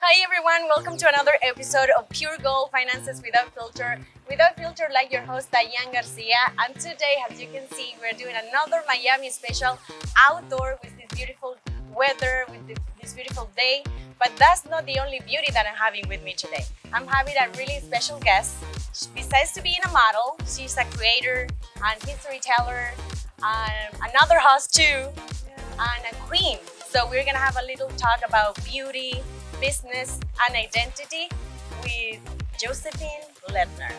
Hi everyone, welcome to another episode of Pure Gold Finances Without Filter. Without Filter, like your host Diane Garcia. And today, as you can see, we're doing another Miami special outdoor with this beautiful weather, with this beautiful day. But that's not the only beauty that I'm having with me today. I'm having a really special guest. Besides to being a model, she's a creator and history teller and another host too, and a queen. So we're gonna have a little talk about beauty, business, and identity with Josephine Lentner.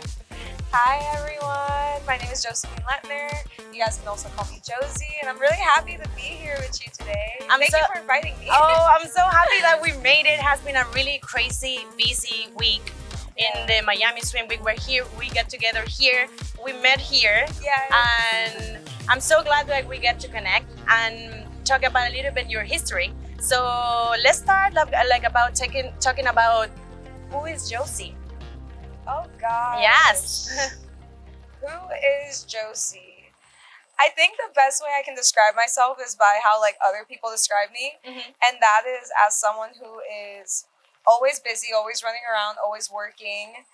Hi everyone, my name is Josephine Lentner. You guys can also call me Josie, and I'm really happy to be here with you today. Thank you for inviting me. I'm so happy that we made it. It has been a really crazy, busy week in the Miami Swim Week. We're here, we get together here, we met here, and I'm so glad that we get to connect and talk about a little bit your history. So let's start like about talking about who is Josie. Oh gosh. Yes. Who is Josie? I think the best way I can describe myself is by how like other people describe me, and that is as someone who is always busy, always running around, always working.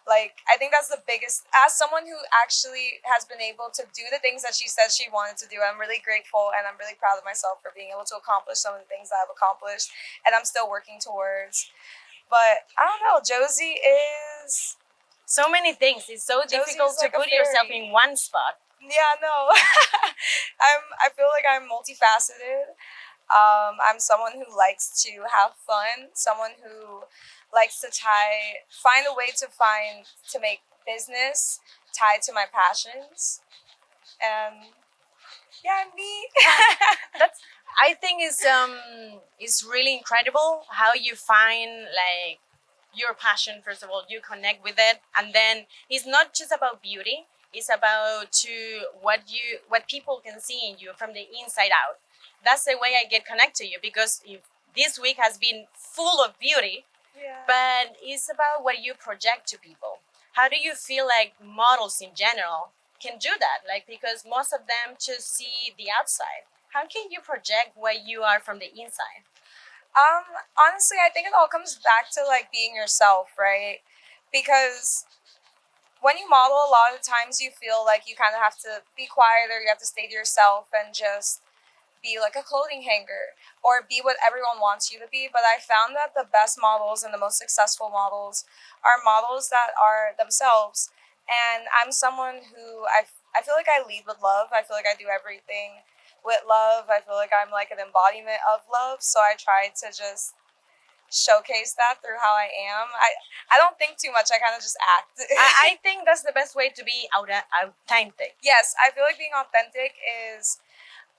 Like, I think that's the biggest, as someone who actually has been able to do the things that she said she wanted to do, I'm really grateful and I'm really proud of myself for being able to accomplish some of the things that I've accomplished and I'm still working towards. But I don't know, Josie is so many things. It's so difficult to like put yourself in one spot. Yeah, no. I feel like I'm multifaceted. I'm someone who likes to have fun, someone who likes to find a way to make business tied to my passions. And yeah, me. I think is really incredible how you find like your passion. First of all, you connect with it, and then it's not just about beauty. It's about what people can see in you from the inside out. That's the way I get connected to you, because this week has been full of beauty, but it's about what you project to people. How do you feel like models in general can do that? Like, because most of them just see the outside. How can you project what you are from the inside? Honestly, I think it all comes back to like being yourself, right? Because when you model, a lot of times you feel like you kind of have to be quiet, or you have to stay to yourself and just be like a clothing hanger or be what everyone wants you to be. But I found that the best models and the most successful models are models that are themselves. And I'm someone who I feel like I lead with love. I feel like I do everything with love. I feel like I'm like an embodiment of love. So I try to just showcase that through how I am. I don't think too much. I kind of just act. I think that's the best way to be authentic. Yes, I feel like being authentic is,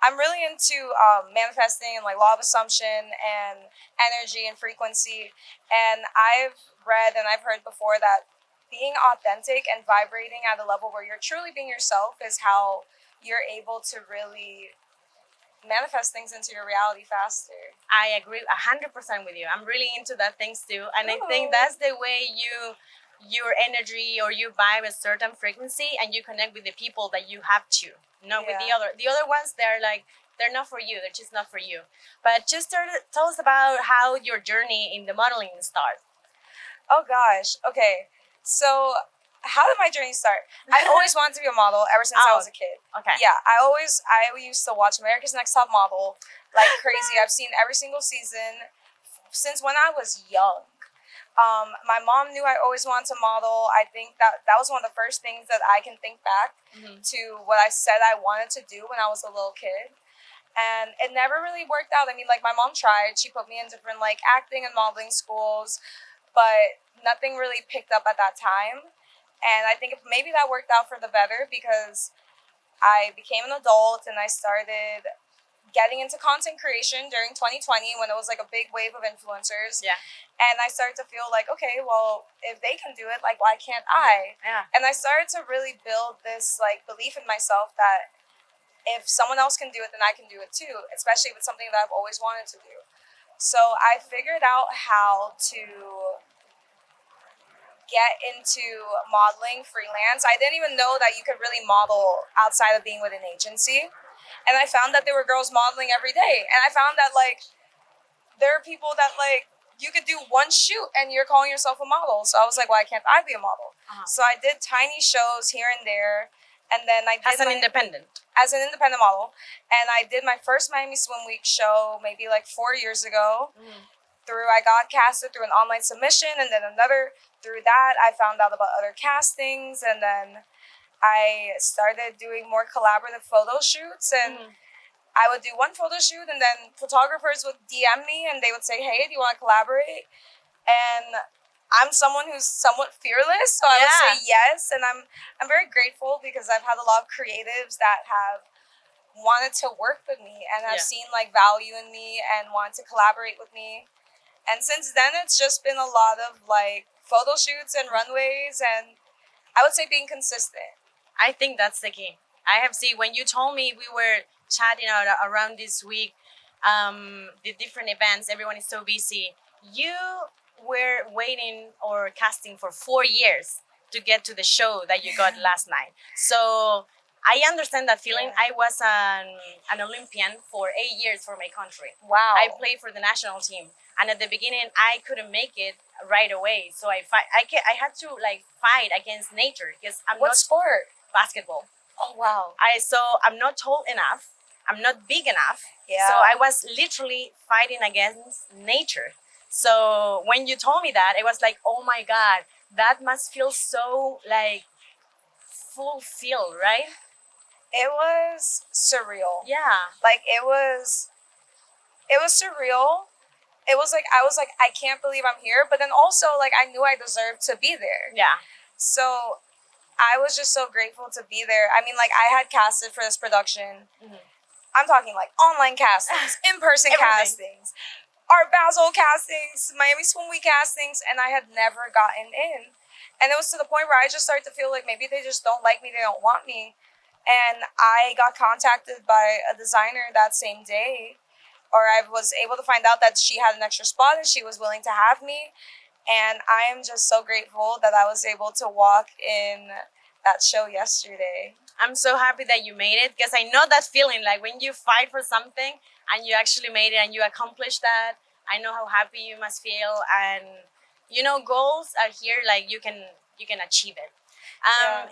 I'm really into manifesting and like law of assumption and energy and frequency. And I've read and I've heard before that being authentic and vibrating at a level where you're truly being yourself is how you're able to really manifest things into your reality faster. I agree 100% with you. I'm really into that things too, and I think that's the way your energy or you vibe a certain frequency and you connect with the people that you have to. Not with the other ones. They're not for you. They're just not for you. But just tell us about how your journey in the modeling started. Oh gosh. Okay. So how did my journey start? I always wanted to be a model ever since I was a kid. Okay. Yeah, I used to watch America's Next Top Model like crazy. I've seen every single season since when I was young. My mom knew I always wanted to model. I think that was one of the first things that I can think back to what I said I wanted to do when I was a little kid. And it never really worked out. I mean, like, my mom tried. She put me in different like acting and modeling schools, but nothing really picked up at that time. And I think maybe that worked out for the better, because I became an adult and I started getting into content creation during 2020 when it was like a big wave of influencers. Yeah. And I started to feel like, okay, well, if they can do it, like, why can't I? Yeah. And I started to really build this like belief in myself that if someone else can do it, then I can do it too, especially with something that I've always wanted to do. So I figured out how to get into modeling freelance. I didn't even know that you could really model outside of being with an agency. And I found that there were girls modeling every day. And I found that like there are people that like you could do one shoot and you're calling yourself a model. So I was like, why can't I be a model? So I did tiny shows here and there, and then I did As an independent. as an independent model, and I did my first Miami Swim Week show maybe like 4 years ago. I got casted through an online submission, and then another through that I found out about other castings, and then I started doing more collaborative photo shoots, and I would do one photo shoot, and then photographers would DM me and they would say, "Hey, do you want to collaborate?" And I'm someone who's somewhat fearless, so I would say yes, and I'm very grateful because I've had a lot of creatives that have wanted to work with me and have seen like value in me and wanted to collaborate with me. And since then, it's just been a lot of like photo shoots and runways, and I would say being consistent. I think that's the key. I have seen when you told me we were chatting around this week, the different events, everyone is so busy. You were waiting or casting for 4 years to get to the show that you got last night. So I understand that feeling. I was an Olympian for 8 years for my country. Wow. I played for the national team, and at the beginning I couldn't make it right away. So I had to like fight against nature because I'm What not sport? basketball. Oh wow. I'm not tall enough. I'm not big enough. Yeah. So I was literally fighting against nature. So when you told me that, it was like, oh my God, that must feel so like fulfilled, right? It was surreal. Yeah. Like it was surreal. It was like I was like, I can't believe I'm here, but then also like I knew I deserved to be there. Yeah. So I was just so grateful to be there. I mean, like I had casted for this production. I'm talking like online castings, in-person castings, Art Basel castings, Miami Swim Week castings, and I had never gotten in. And it was to the point where I just started to feel like maybe they just don't like me, they don't want me. And I got contacted by a designer that same day, or I was able to find out that she had an extra spot and she was willing to have me. And I am just so grateful that I was able to walk in that show yesterday. I'm so happy that you made it because I know that feeling like when you fight for something and you actually made it and you accomplished that. I know how happy you must feel, and you know goals are here like you can achieve it.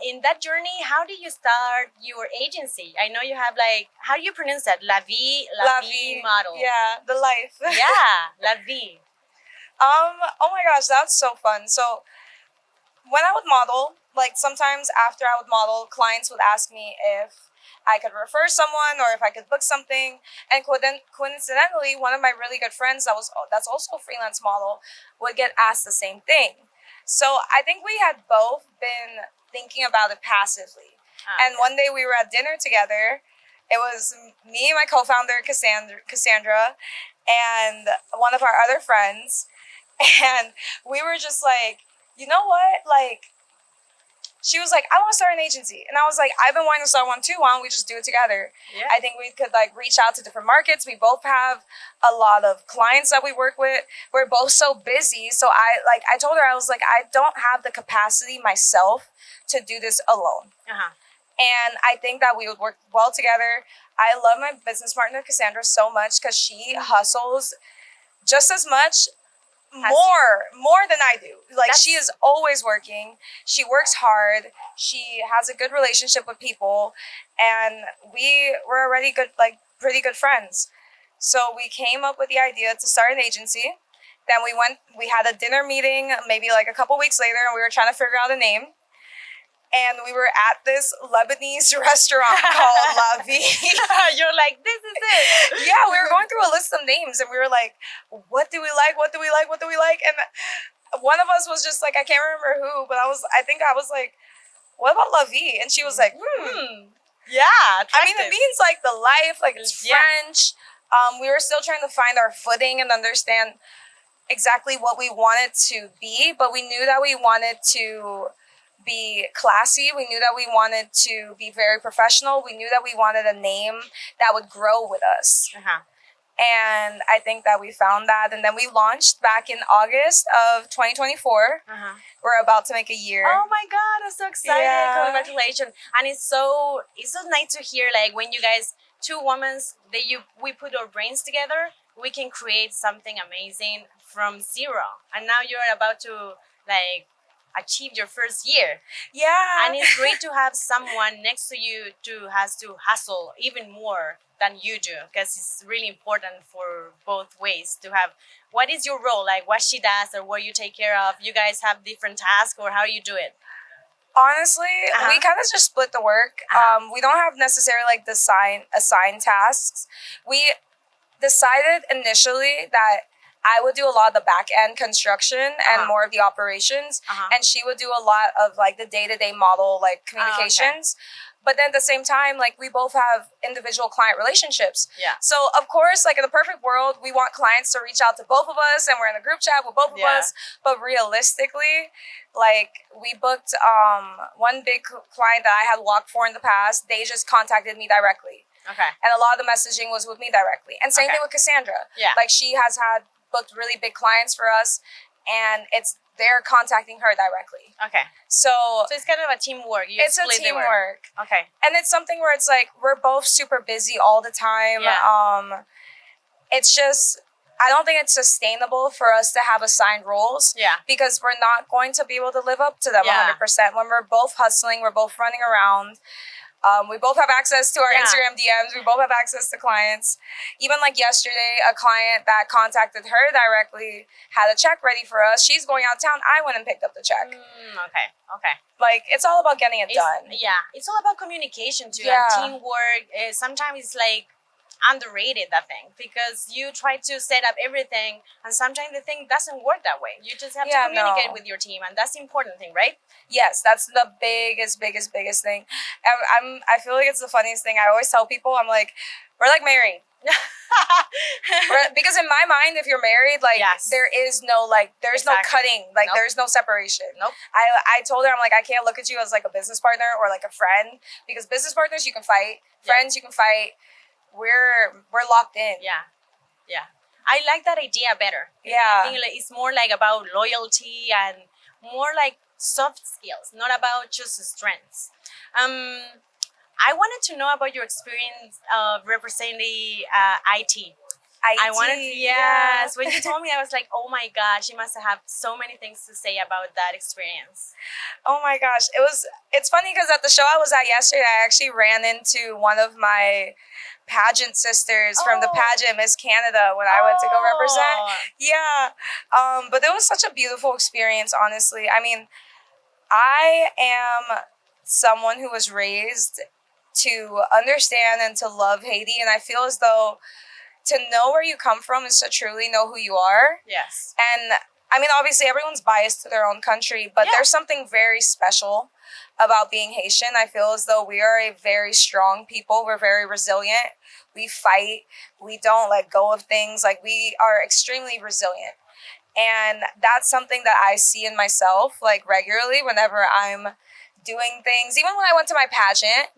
In that journey, how did you start your agency? I know you have like, how do you pronounce that? Vie Models. Yeah, the life. Yeah, La Vie. Oh my gosh, that's so fun. So when I would model, like sometimes after I would model, clients would ask me if I could refer someone or if I could book something. And coincidentally, one of my really good friends that's also a freelance model would get asked the same thing. So I think we had both been thinking about it passively. And one day we were at dinner together. It was me and my co-founder, Cassandra, and one of our other friends. And we were just like, you know what? Like, she was like, I want to start an agency. And I was like, I've been wanting to start one too. Why don't we just do it together? Yeah. I think we could like reach out to different markets. We both have a lot of clients that we work with. We're both so busy. So I told her, I was like, I don't have the capacity myself to do this alone. And I think that we would work well together. I love my business partner, Cassandra, so much because she hustles just as much, more than I do. Like she is always working. She works hard. She has a good relationship with people, and we're already good, like pretty good friends. So we came up with the idea to start an agency. Then we had a dinner meeting maybe like a couple weeks later, and we were trying to figure out a name. And we were at this Lebanese restaurant called La Vie. You're like, this is it. Yeah, we were going through a list of names, and we were like, what do we like? What do we like? What do we like? And one of us was just like, I can't remember who, but I think I was like, what about La Vie? And she was like, Yeah, I mean, it means like the life, like it's French. We were still trying to find our footing and understand exactly what we wanted to be, but we knew that we wanted to be classy. We knew that we wanted to be very professional. We knew that we wanted a name that would grow with us. And I think that we found that. And then we launched back in August of 2024. We're about to make a year. Oh my God, I'm so excited. Yeah. Congratulations. And it's so nice to hear like when you guys, two women, we put our brains together we can create something amazing from zero. And now you're about to like achieve your first year. Yeah. And it's great to have someone next to you to has to hustle even more than you do, because it's really important for both ways to have what is your role, like what she does or what you take care of. You guys have different tasks or how you do it. Honestly, Uh-huh. we kind of just split the work. We don't have necessarily like the assigned tasks. We decided initially that I would do a lot of the back end construction and more of the operations, and she would do a lot of like the day-to-day model like communications. But then at the same time, like we both have individual client relationships. Yeah. So of course, like in the perfect world, we want clients to reach out to both of us and we're in a group chat with both of us. But realistically, like we booked one big client that I had walked for in the past. They just contacted me directly. Okay. And a lot of the messaging was with me directly. And same thing with Cassandra. Yeah. Like she has had booked really big clients for us, and they're contacting her directly. Okay. So it's kind of a teamwork. It's a teamwork. Okay. And it's something where it's like we're both super busy all the time. Yeah. It's just I don't think it's sustainable for us to have assigned roles. Yeah. Because we're not going to be able to live up to them 100%. When we're both hustling, we're both running around. We both have access to our Instagram DMs. We both have access to clients. Even like yesterday, a client that contacted her directly had a check ready for us. She's going out of town. I went and picked up the check. Okay. Like, it's all about getting it done. Yeah. It's all about communication too. Yeah. And teamwork. Sometimes it's like underrated, that thing, because you try to set up everything and sometimes the thing doesn't work that way. You just have to communicate with your team, and that's the important thing, right? Yes, that's the biggest thing. I feel like it's the funniest thing. I always tell people, I'm like, we're like married. Because in my mind, if you're married, like there is no like there's no cutting, like there's no separation. I told her, I'm like, I can't look at you as like a business partner or like a friend, because business partners you can fight, friends you can fight. We're locked in. Yeah. I like that idea better. Yeah. I think like it's more like about loyalty and more like soft skills, not about just strengths. I wanted to know about your experience of representing IT. I wanted to, yes. When you told me, I was like, oh my gosh, you must have so many things to say about that experience. Oh my gosh. It's funny because at the show I was at yesterday, I actually ran into one of my pageant sisters from the pageant Miss Canada when I went to go represent. Yeah. But it was such a beautiful experience, honestly. I mean, I am someone who was raised to understand and to love Haiti, and I feel as though to know where you come from is to truly know who you are. Yes. And I mean, obviously everyone's biased to their own country, but there's something very special about being Haitian. I feel as though we are a very strong people. We're very resilient. We fight. We don't let go of things. Like, we are extremely resilient. And that's something that I see in myself, like, regularly whenever I'm doing things. Even when I went to my pageant,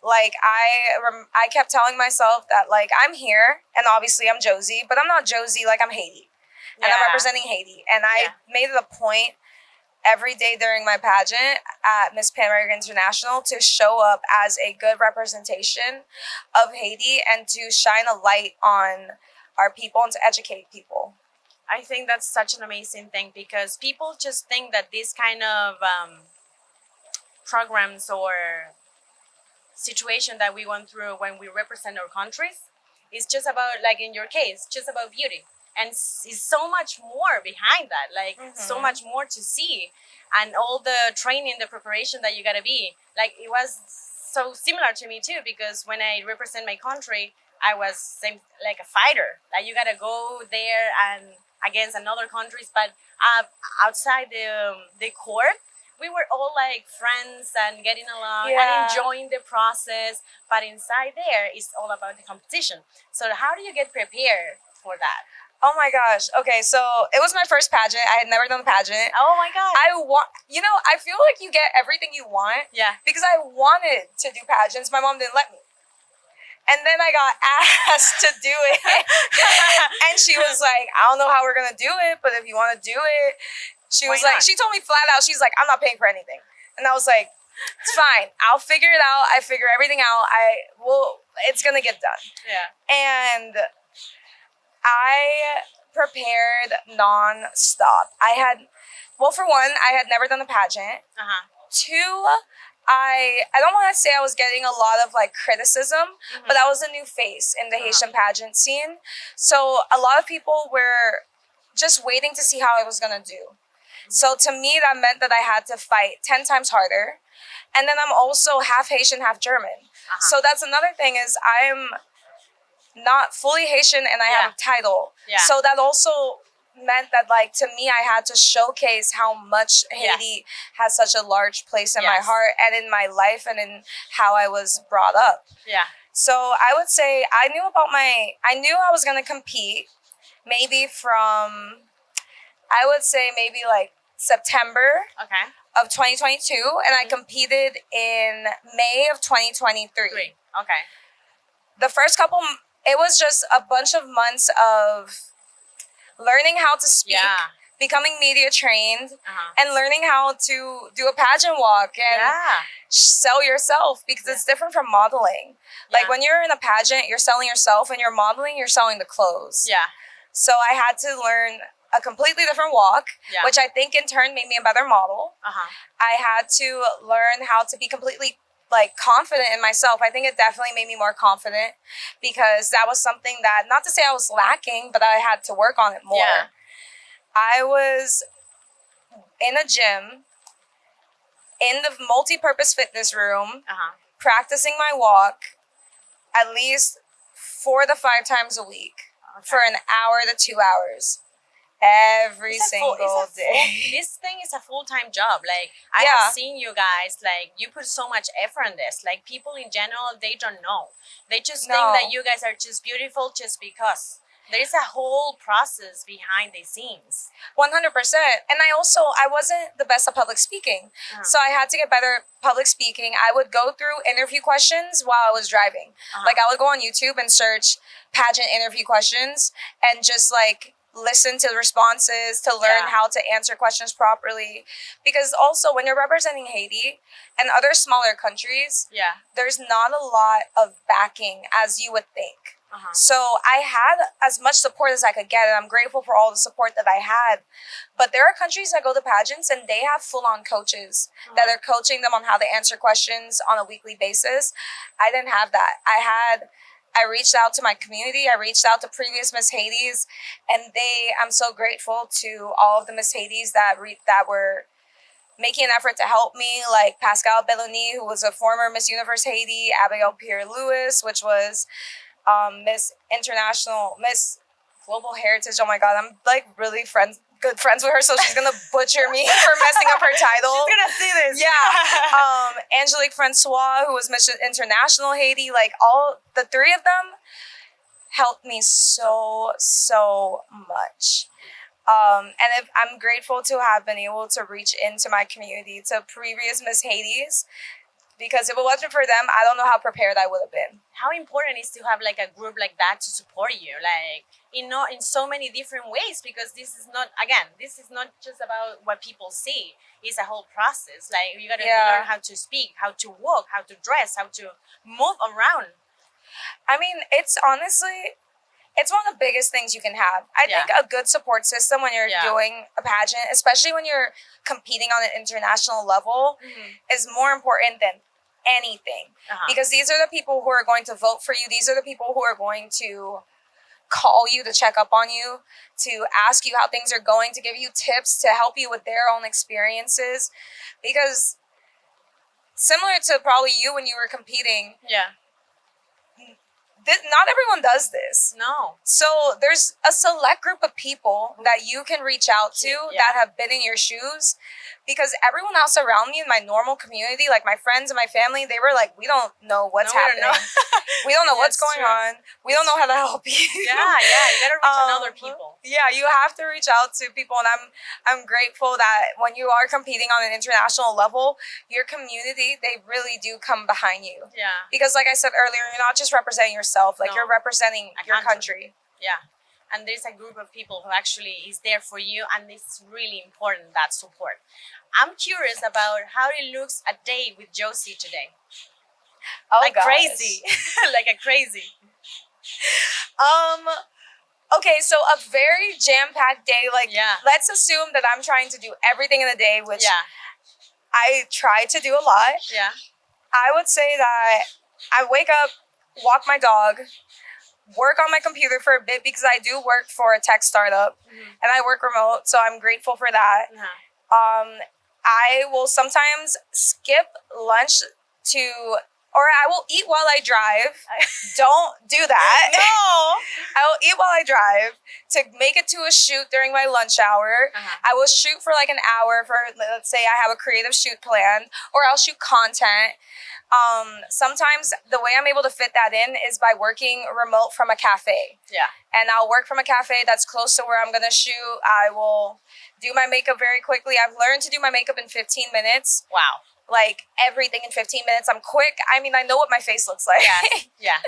like, I kept telling myself that, like, I'm here, and obviously I'm Josie, but I'm not Josie, like, I'm Haiti. And I'm representing Haiti. And I made it a point every day during my pageant at Miss Panamerican International to show up as a good representation of Haiti and to shine a light on our people and to educate people. I think that's such an amazing thing, because people just think that this kind of programs or situation that we went through when we represent our countries is just about, like in your case, just about beauty. And it's so much more behind that, like so much more to see, and all the training, the preparation that you gotta be. Like, it was so similar to me too, because when I represent my country, I was like a fighter. Like, you gotta go there and against another countries, but outside the court, we were all like friends and getting along and enjoying the process. But inside there, it's all about the competition. So how do you get prepared for that? Oh my gosh. Okay, so it was my first pageant. I had never done a pageant. Oh my God. I feel like you get everything you want. Yeah. Because I wanted to do pageants. My mom didn't let me. And then I got asked to do it. And she was like, I don't know how we're going to do it, but if you want to do it. She was like, she told me flat out, she's like, I'm not paying for anything. And I was like, it's fine. I'll figure it out. I figure everything out. It's going to get done. Yeah. And I prepared non-stop. Well, for one, I had never done a pageant. Uh-huh. Two, I don't want to say I was getting a lot of like criticism, but I was a new face in the Haitian pageant scene. So a lot of people were just waiting to see how I was gonna do. So to me, that meant that I had to fight 10 times harder. And then I'm also half Haitian, half German. So that's another thing is I'm not fully Haitian and I have a title. Yeah. So that also meant that like to me I had to showcase how much Haiti has such a large place in my heart and in my life and in how I was brought up. Yeah. So I would say I knew I was gonna compete maybe from I would say maybe like September of 2022 and I competed in May of 2023. Okay. The first couple it was just a bunch of months of learning how to speak, becoming media trained, and learning how to do a pageant walk and sell yourself because it's different from modeling. Like when you're in a pageant, you're selling yourself, and you're modeling, you're selling the clothes. Yeah. So I had to learn a completely different walk, which I think in turn made me a better model. I had to learn how to be completely like confident in myself. I think it definitely made me more confident because that was something that, not to say I was lacking, but I had to work on it more. Yeah. I was in a gym in the multi-purpose fitness room practicing my walk at least 4 to 5 times a week for an hour to 2 hours. Every single day. This thing is a full-time job. Like I have seen you guys, like you put so much effort in this. Like people in general, they don't know. They just think that you guys are just beautiful just because. There is a whole process behind the scenes. 100%. And I wasn't the best at public speaking. So I had to get better at public speaking. I would go through interview questions while I was driving. Like I would go on YouTube and search pageant interview questions and just like listen to the responses to learn how to answer questions properly. Because also when you're representing Haiti and other smaller countries, there's not a lot of backing as you would think. So I had as much support as I could get, and I'm grateful for all the support that I had. But there are countries that go to pageants and they have full-on coaches that are coaching them on how to answer questions on a weekly basis. I didn't have that. I reached out to my community. I reached out to previous Miss Haitis, and I'm so grateful to all of the Miss Haitis that were making an effort to help me, like Pascal Belloni, who was a former Miss Universe Haiti, Abigail Pierre-Lewis, which was Miss International, Miss Global Heritage. Oh my God, I'm like really good friends with her, so she's gonna butcher me for messing up her title. She's gonna see this. Yeah. Angelique Francois, who was Miss International Haiti, like all the 3 of them helped me so much. And I'm grateful to have been able to reach into my community, to previous Miss Haitis, because if it wasn't for them, I don't know how prepared I would have been. How important is to have like a group like that to support you, like in so many different ways, because this is not just about what people see. It's a whole process. Like you gotta learn how to speak, how to walk, how to dress, how to move around. I mean, it's one of the biggest things you can have. I think a good support system when you're doing a pageant, especially when you're competing on an international level, is more important than anything. Because these are the people who are going to vote for you. These are the people who are going to call you to check up on you, to ask you how things are going, to give you tips, to help you with their own experiences. Because similar to probably you when you were competing, not everyone does this. No. So there's a select group of people that you can reach out to that have been in your shoes, because everyone else around me in my normal community, like my friends and my family, they were like, we don't know what's happening. We don't know what's going on. We don't know how to help you. Yeah, you gotta reach out to other people. Yeah, you have to reach out to people, and I'm grateful that when you are competing on an international level, your community, they really do come behind you. Yeah. Because like I said earlier, you're not just representing yourself, like you're representing your country. Yeah. And there's a group of people who actually is there for you, and it's really important, that support. I'm curious about how it looks a day with Josie today. Oh, like gosh. Crazy. Like a crazy. Okay, so a very jam-packed day. Like, Yeah. let's assume that I'm trying to do everything in a day, which Yeah. I try to do a lot. Yeah. I would say that I wake up, walk my dog, work on my computer for a bit because I do work for a tech startup and I work remote, so I'm grateful for that. I will sometimes skip lunch to, or I will eat while I drive. Don't do that. No. I will eat while I drive to make it to a shoot during my lunch hour. I will shoot for like an hour for, let's say I have a creative shoot planned, or I'll shoot content. Sometimes the way I'm able to fit that in is by working remote from a cafe. Yeah. And I'll work from a cafe that's close to where I'm going to shoot. I will do my makeup very quickly. I've learned to do my makeup in 15 minutes. Wow. Like everything in 15 minutes. I'm quick. I mean, I know what my face looks like. Yeah.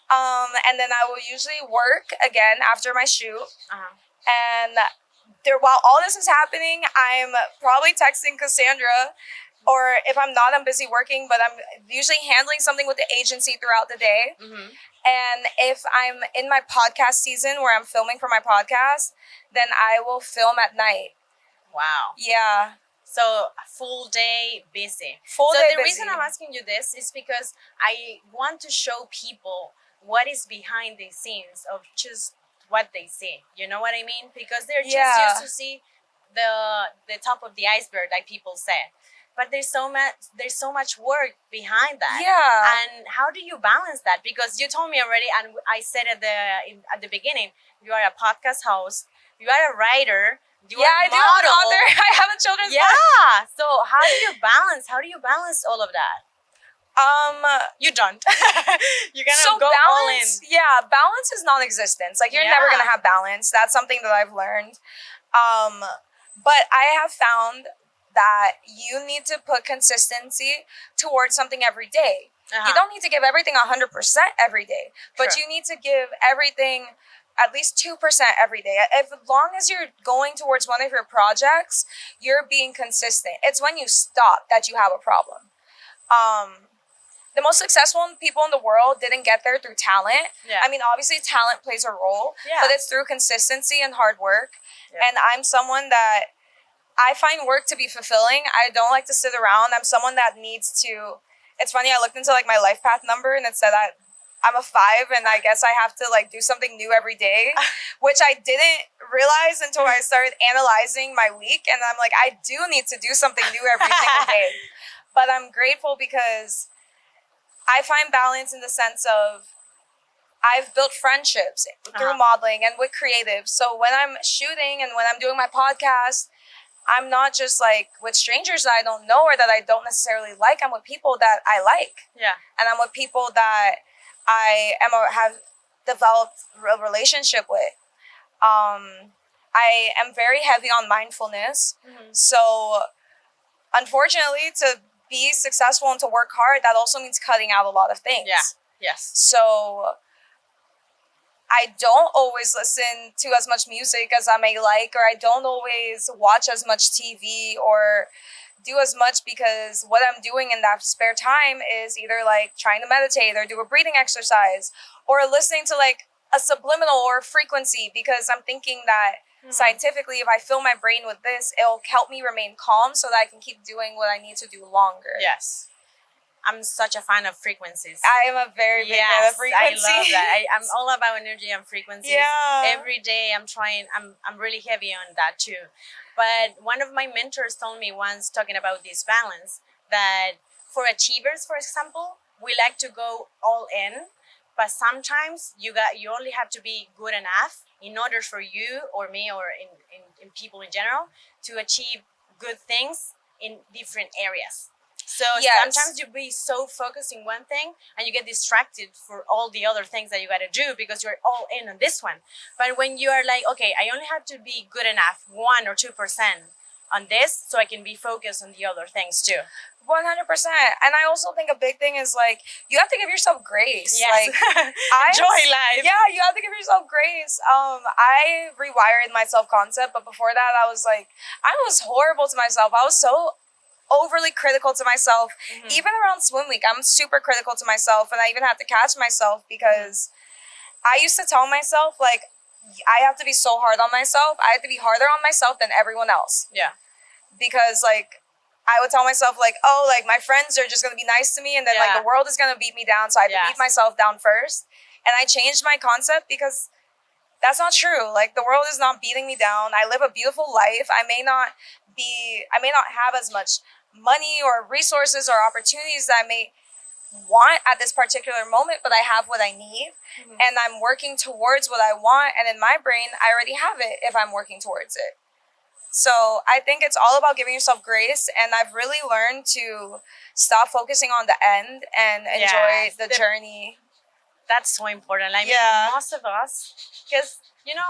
And then I will usually work again after my shoot. And while all this is happening, I'm probably texting Cassandra. Or if I'm not, I'm busy working, but I'm usually handling something with the agency throughout the day. And if I'm in my podcast season where I'm filming for my podcast, then I will film at night. Wow. Yeah. So full day busy. Full day So the busy. reason I'm asking you this is because I want to show people what is behind the scenes of just what they see. You know what I mean? Because they're just used to see the top of the iceberg, like people say. But there's so much work behind that. Yeah. And how do you balance that? Because you told me already, and I said at the beginning, you are a podcast host, you are a writer, you are a model. I do. I'm an author. I have a children's book. Yeah. So how do you balance all of that? You don't. You're gonna go all in. Yeah, balance is non-existent. Like you're never gonna have balance. That's something that I've learned. But I have found that you need to put consistency towards something every day. You don't need to give everything 100% every day, but you need to give everything at least 2% every day. As long as you're going towards one of your projects, you're being consistent. It's when you stop that you have a problem. The most successful people in the world didn't get there through talent. I mean, obviously talent plays a role, but it's through consistency and hard work. And I'm someone that I find work to be fulfilling. I don't like to sit around. I'm someone that needs to. It's funny, I looked into like my life path number and it said that I'm a 5 and I guess I have to like do something new every day, which I didn't realize until I started analyzing my week. And I'm like, I do need to do something new every single day. But I'm grateful because I find balance in the sense of I've built friendships through modeling and with creatives. So when I'm shooting and when I'm doing my podcast, I'm not just like with strangers that I don't know or that I don't necessarily like. I'm with people that I like. Yeah. And I'm with people that have developed a relationship with. I am very heavy on mindfulness. So unfortunately, to be successful and to work hard, that also means cutting out a lot of things. Yeah. Yes. So I don't always listen to as much music as I may like, or I don't always watch as much TV or do as much because what I'm doing in that spare time is either like trying to meditate or do a breathing exercise or listening to like a subliminal or frequency because I'm thinking that scientifically, if I fill my brain with this, it'll help me remain calm so that I can keep doing what I need to do longer. Yes. I'm such a fan of frequencies. I am a very big fan of frequencies. I love that. I'm all about energy and frequencies. Yeah. Every day I'm really heavy on that too. But one of my mentors told me once, talking about this balance, that for achievers, for example, we like to go all in, but sometimes you only have to be good enough in order for you or me or in people in general to achieve good things in different areas. So sometimes you be so focused in one thing and you get distracted for all the other things that you got to do because you're all in on this one. But when you are like, okay, I only have to be good enough 1 or 2% on this so I can be focused on the other things too. 100%. And I also think a big thing is like, you have to give yourself grace. Yes. Like, enjoy life. Yeah, you have to give yourself grace. I rewired my self-concept, but before that I was horrible to myself. I was so overly critical to myself. Even around swim week, I'm super critical to myself, and I even had to catch myself because I used to tell myself like, I have to be so hard on myself. I have to be harder on myself than everyone else. Yeah. Because like I would tell myself like, oh, like my friends are just gonna be nice to me, and then like Yeah. the world is gonna beat me down, so I have to Yes. beat myself down first. And I changed my concept because that's not true. Like the world is not beating me down. I live a beautiful life. I may not have as much money or resources or opportunities that I may want at this particular moment, but I have what I need, and I'm working towards what I want, and in my brain I already have it if I'm working towards it. So I think it's all about giving yourself grace, and I've really learned to stop focusing on the end and enjoy Yes, the the- journey. That's so important. I mean, Yeah. most of us, because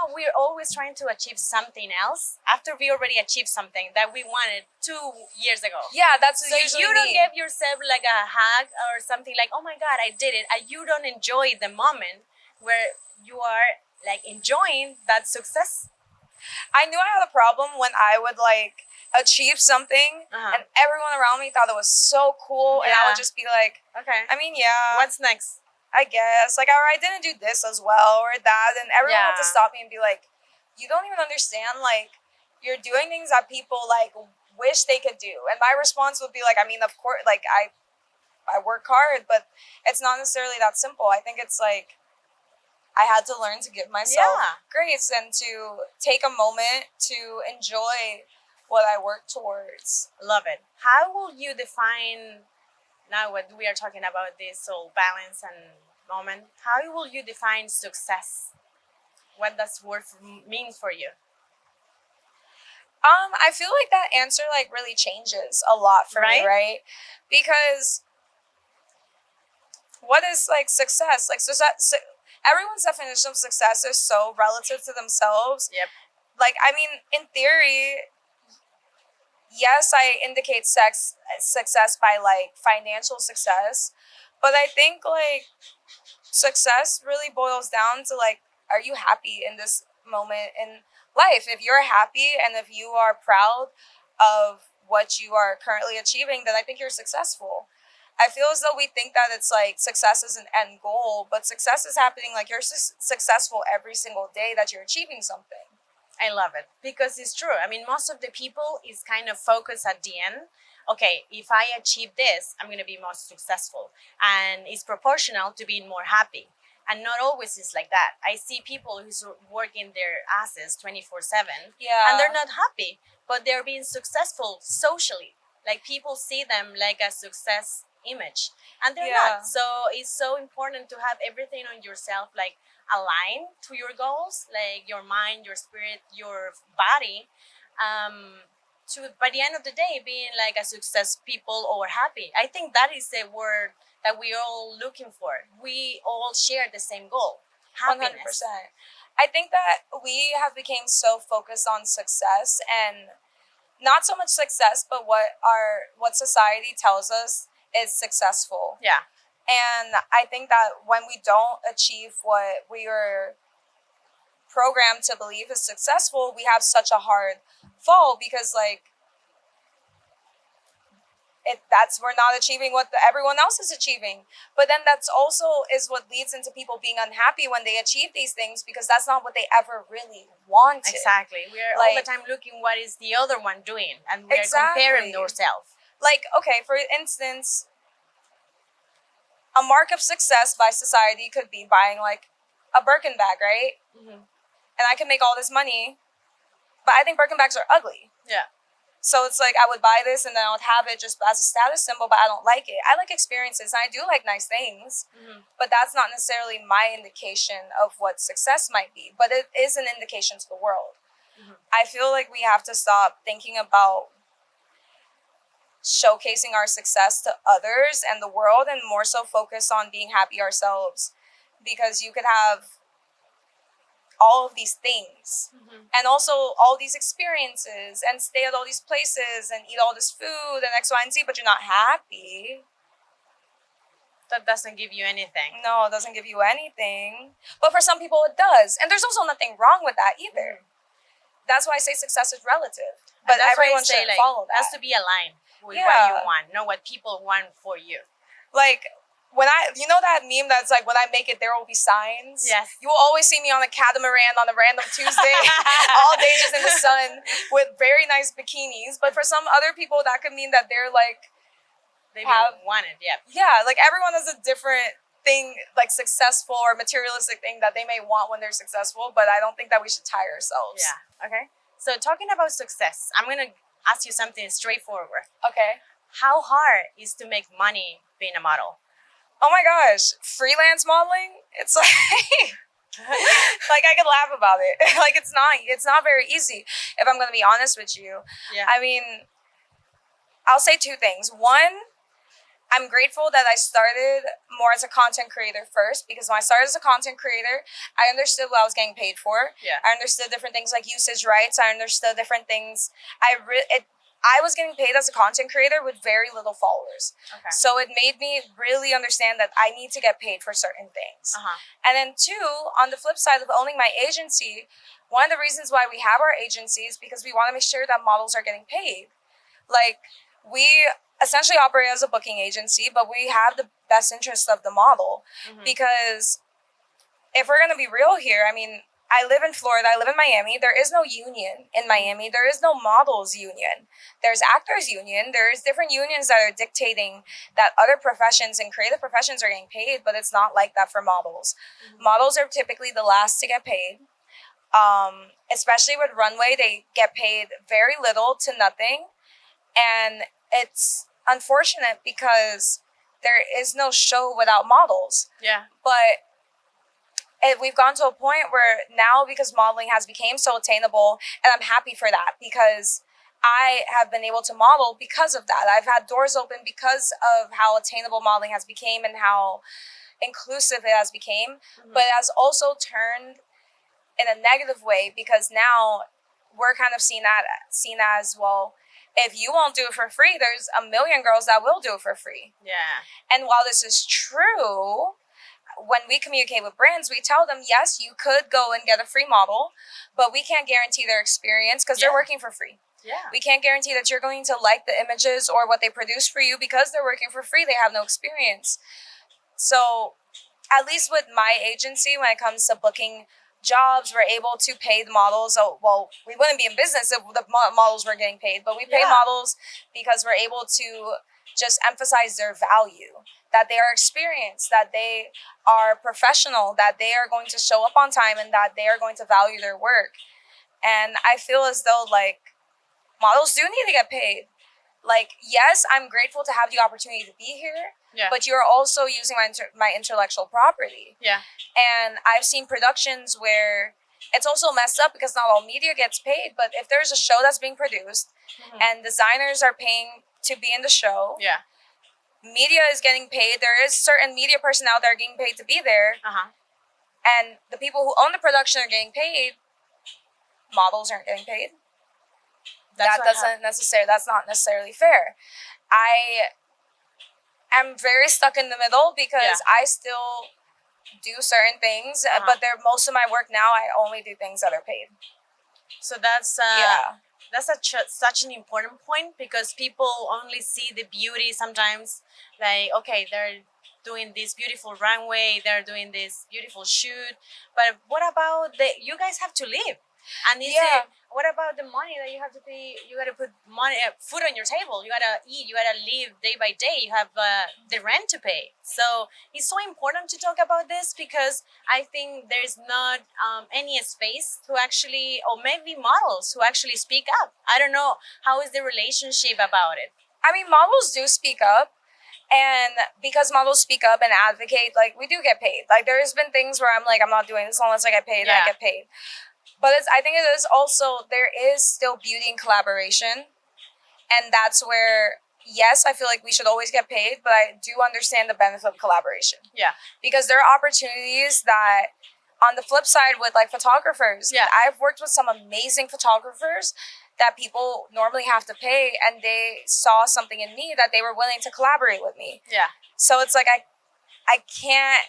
we're always trying to achieve something else after we already achieved something that we wanted 2 years ago. Yeah, that's So usually you don't me. give yourself like a hug or something like, oh my God, I did it. And you don't enjoy the moment where you are like enjoying that success. I knew I had a problem when I would like achieve something and everyone around me thought it was so cool, and I Yeah. would just be like, Okay. I mean, yeah, What's next? I guess. Like, or I didn't do this as well or that. And everyone had to Yeah. stop me and be like, you don't even understand. Like, you're doing things that people, like, wish they could do. And my response would be, like, I mean, of course, like, I work hard, but it's not necessarily that simple. I think it's, like, I had to learn to give myself Yeah. grace and to take a moment to enjoy what I work towards. Love it. How will you define now what we are talking about this whole balance and moment? How will you define success? What does word mean for you? I feel like that answer like really changes a lot for Right? me, right? Because what is like success? Like everyone's definition of success is so relative to themselves. Yep. Like I mean, in theory, yes, I indicate success by like financial success, but I think like success really boils down to like, are you happy in this moment in life? If you're happy and if you are proud of what you are currently achieving, then I think you're successful. I feel as though we think that it's like success is an end goal, but success is happening like you're successful every single day that you're achieving something. I love it because it's true. I mean, most of the people is kind of focused at the end. Okay, if I achieve this, I'm going to be more successful. And it's proportional to being more happy. And not always is like that. I see people who's working their asses 24/7 Yeah. and they're not happy, but they're being successful socially. Like people see them like a success image and they're Yeah. not. So it's so important to have everything on yourself like aligned to your goals, like your mind, your spirit, your body, to by the end of the day being like a success people or happy. I think that is the word that we're all looking for. We all share the same goal, happiness. 100%. I think that we have become so focused on success, and not so much success, but what society tells us is successful. Yeah. And I think that when we don't achieve what we are programmed to believe is successful, we have such a hard fall because like we're not achieving what everyone else is achieving. But then that's also is what leads into people being unhappy when they achieve these things because that's not what they ever really wanted. Exactly. We're all the time looking what is the other one doing and we're comparing ourselves. Like, okay, for instance, a mark of success by society could be buying like a Birkin bag, right? Mm-hmm. And I can make all this money, but I think Birkin bags are ugly. Yeah. So it's like I would buy this and then I would have it just as a status symbol, but I don't like it. I like experiences and I do like nice things, but that's not necessarily my indication of what success might be, but it is an indication to the world. I feel like we have to stop thinking about showcasing our success to others and the world and more so focus on being happy ourselves, because you could have all of these things and also all these experiences and stay at all these places and eat all this food and X, Y, and Z, but you're not happy. That doesn't give you anything. No, it doesn't give you anything. But for some people it does. And there's also nothing wrong with that either. That's why I say success is relative. But everyone should follow that. It has to be aligned with what you want, not what people want for you. Like, you know that meme that's like, when I make it, there will be signs? Yes. You will always see me on a catamaran on a random Tuesday, all day just in the sun with very nice bikinis. But for some other people, that could mean that they're like, They don't want it, yeah. yeah, like everyone has a different thing, like successful or materialistic thing that they may want when they're successful, but I don't think that we should tie ourselves. Yeah, okay. So talking about success, I'm going to ask you something straightforward. Okay. How hard is to make money being a model? Oh my gosh, freelance modeling, it's like, like I could laugh about it. Like it's not very easy, if I'm going to be honest with you. Yeah. I mean, I'll say two things. One, I'm grateful that I started more as a content creator first, because when I started as a content creator, I understood what I was getting paid for. Yeah. I understood different things like usage rights. I understood different things. I was getting paid as a content creator with very little followers. Okay. So it made me really understand that I need to get paid for certain things. Uh-huh. And then two, on the flip side of owning my agency, one of the reasons why we have our agency is because we want to make sure that models are getting paid. Like, we essentially operate as a booking agency, but we have the best interest of the model. Mm-hmm. Because if we're going to be real here, I mean, I live in Florida, I live in Miami. There is no union in Miami. There is no models union. There's actors union. There's different unions that are dictating that other professions and creative professions are getting paid, but it's not like that for models. Mm-hmm. Models are typically the last to get paid. Especially with runway, they get paid very little to nothing. And it's unfortunate because there is no show without models. Yeah. But we've gone to a point where now, because modeling has become so attainable, and I'm happy for that, because I have been able to model because of that. I've had doors open because of how attainable modeling has become and how inclusive it has become. Mm-hmm. But it has also turned in a negative way, because now we're kind of seen as, well, if you won't do it for free, there's a million girls that will do it for free. Yeah. And while this is true, when we communicate with brands, we tell them, yes, you could go and get a free model, but we can't guarantee their experience because they're working for free. Yeah. We can't guarantee that you're going to like the images or what they produce for you because they're working for free. They have no experience. So at least with my agency, when it comes to booking jobs, we're able to pay the models. Oh, well, we wouldn't be in business if the models were getting paid, but we pay models because we're able to just emphasize their value, that they are experienced, that they are professional, that they are going to show up on time, and that they are going to value their work. And I feel as though, like, models do need to get paid. Like, yes, I'm grateful to have the opportunity to be here, but you're also using my intellectual property. Yeah. And I've seen productions where it's also messed up because not all media gets paid, but if there's a show that's being produced and designers are paying to be in the show, media is getting paid. There is certain media personnel that are getting paid to be there, and the people who own the production are getting paid. Models aren't getting paid. That's not necessarily fair. I am very stuck in the middle because I still do certain things, but most of my work now, I only do things that are paid. So that's such an important point, because people only see the beauty sometimes. Like, okay, they're doing this beautiful runway, they're doing this beautiful shoot, but what about you guys have to live? And what about the money that you have to pay? You got to put food on your table. You got to eat. You got to live day by day. You have the rent to pay. So it's so important to talk about this, because I think there's not any space to actually, or maybe models who actually speak up. I don't know. How is the relationship about it? I mean, models do speak up. And because models speak up and advocate, like, we do get paid. Like, there's been things where I'm like, I'm not doing this unless I get paid, and I get paid. But I think it is also, there is still beauty in collaboration. And that's where, yes, I feel like we should always get paid, but I do understand the benefit of collaboration. Yeah. Because there are opportunities that, on the flip side with, like, photographers, I've worked with some amazing photographers that people normally have to pay, and they saw something in me that they were willing to collaborate with me. Yeah. So it's like, I can't,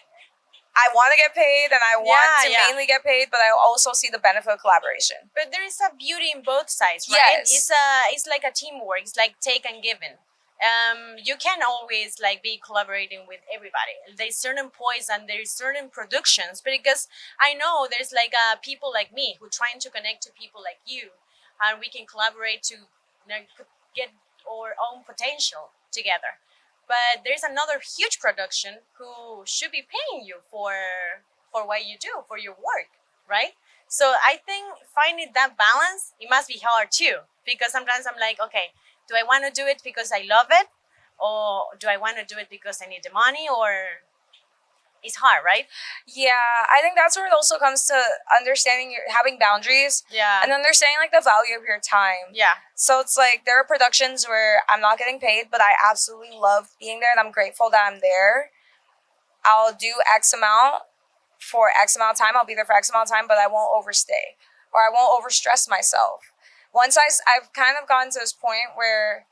I want to get paid, and I want to mainly get paid, but I also see the benefit of collaboration. But there is a beauty in both sides, right? Yes. It's like a teamwork. It's like take and giving. You can always like be collaborating with everybody. There's certain points and there's certain productions, because I know there's like people like me who trying to connect to people like you, and we can collaborate to get our own potential together. But there's another huge production who should be paying you for what you do, for your work, right? So I think finding that balance, it must be hard too, because sometimes I'm like, okay, do I want to do it because I love it, or do I want to do it because I need the money, or it's hard, right? Yeah, I think that's where it also comes to understanding your having boundaries Yeah. and understanding like the value of your time. Yeah. So it's like there are productions where I'm not getting paid, but I absolutely love being there and I'm grateful that I'm there. I'll do X amount for X amount of time. I'll be there for X amount of time, but I won't overstay or I won't overstress myself. I've kind of gotten to this point where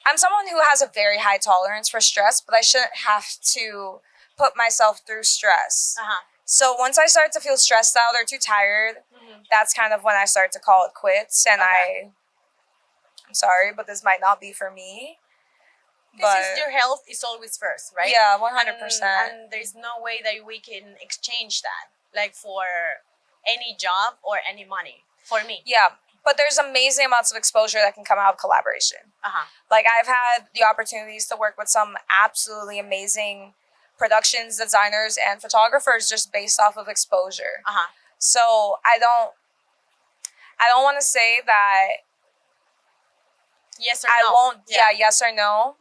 I'm someone who has a very high tolerance for stress, but I shouldn't have to put myself through stress. Uh-huh. So once I start to feel stressed out or too tired, that's kind of when I start to call it quits. And Okay. I'm sorry, but this might not be for me. This is your health is always first, right? Yeah, 100%. And there's no way that we can exchange that, like for any job or any money. For me. Yeah, but there's amazing amounts of exposure that can come out of collaboration. Uh-huh. Like I've had the opportunities to work with some absolutely amazing productions, designers, and photographers just based off of exposure. Uh-huh. So I don't want to say that yes or I no. won't. Yeah, yes or no,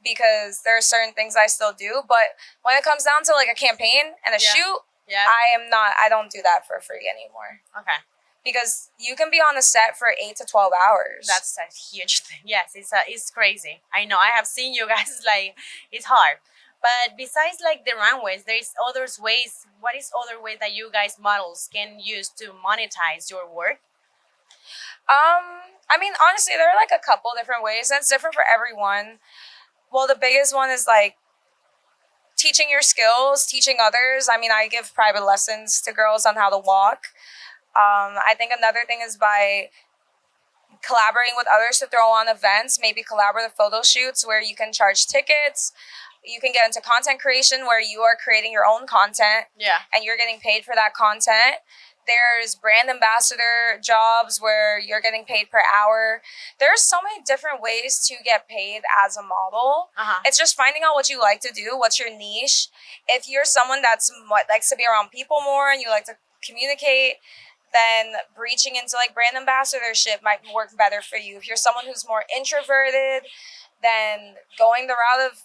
because there are certain things I still do. But when it comes down to like a campaign and a shoot, Yeah. I don't do that for free anymore. Okay. Because you can be on the set for 8 to 12 hours. That's a huge thing. Yes, it's crazy. I know. I have seen you guys like it's hard. But besides like the runways, there's other ways. What is other way that you guys models can use to monetize your work? I mean, honestly, there are like a couple different ways. That's different for everyone. Well, the biggest one is like teaching your skills, teaching others. I mean, I give private lessons to girls on how to walk. I think another thing is by collaborating with others to throw on events, maybe collaborative photo shoots where you can charge tickets. You can get into content creation where you are creating your own content. Yeah. And you're getting paid for that content. There's brand ambassador jobs where you're getting paid per hour. There's so many different ways to get paid as a model. Uh-huh. It's just finding out what you like to do, what's your niche. If you're someone that's likes to be around people more and you like to communicate, then breaching into like brand ambassadorship might work better for you. If you're someone who's more introverted, then going the route of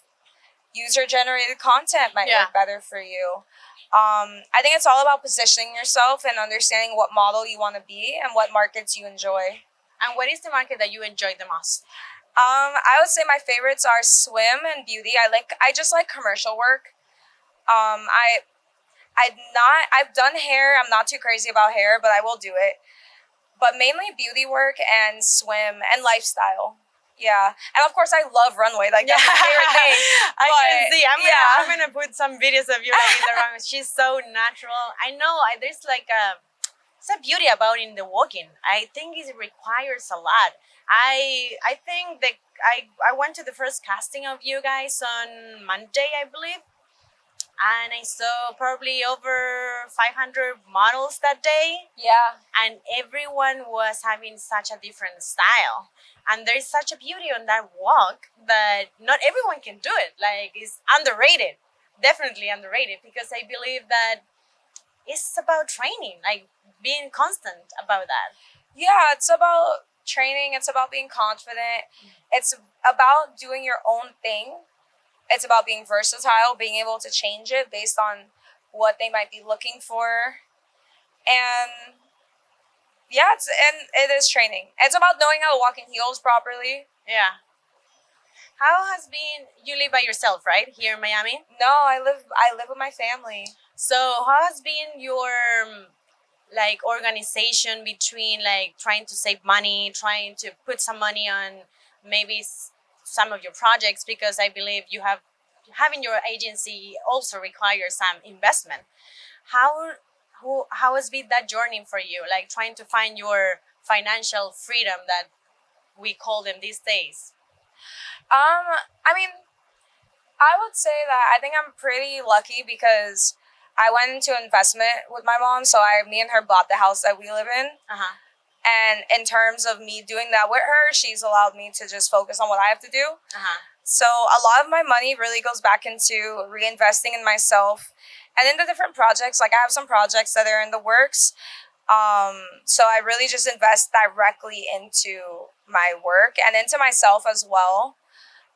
user-generated content might work better for you. I think it's all about positioning yourself and understanding what model you want to be and what markets you enjoy. And what is the market that you enjoy the most? I would say my favorites are swim and beauty. I just like commercial work. I've done hair. I'm not too crazy about hair, but I will do it. But mainly beauty work and swim and lifestyle. Yeah, and of course I love runway. Like that's my favorite thing. I can see. I'm yeah. gonna put some videos of you like in the runway. She's so natural. I know. There's like it's a beauty about in the walking. I think it requires a lot. I think that I went to the first casting of you guys on Monday, I believe, and I saw probably over 500 models that day. Yeah. And everyone was having such a different style. And there's such a beauty on that walk that not everyone can do it. Like, it's underrated. Definitely underrated, because I believe that it's about training, like being constant about that. Yeah, it's about training. It's about being confident. It's about doing your own thing. It's about being versatile, being able to change it based on what they might be looking for. And yeah, it is training. It's about knowing how to walk in heels properly. Yeah. How has been, you live by yourself, right? Here in Miami? No, I live with my family. So how has been your like organization between like trying to save money, trying to put some money on maybe some of your projects, because I believe having your agency also requires some investment. How has been that journey for you, like trying to find your financial freedom that we call them these days? I mean, I would say that I think I'm pretty lucky because I went into investment with my mom. So me and her bought the house that we live in. Uh-huh. And in terms of me doing that with her, she's allowed me to just focus on what I have to do. Uh-huh. So a lot of my money really goes back into reinvesting in myself and into different projects. Like I have some projects that are in the works. So I really just invest directly into my work and into myself as well.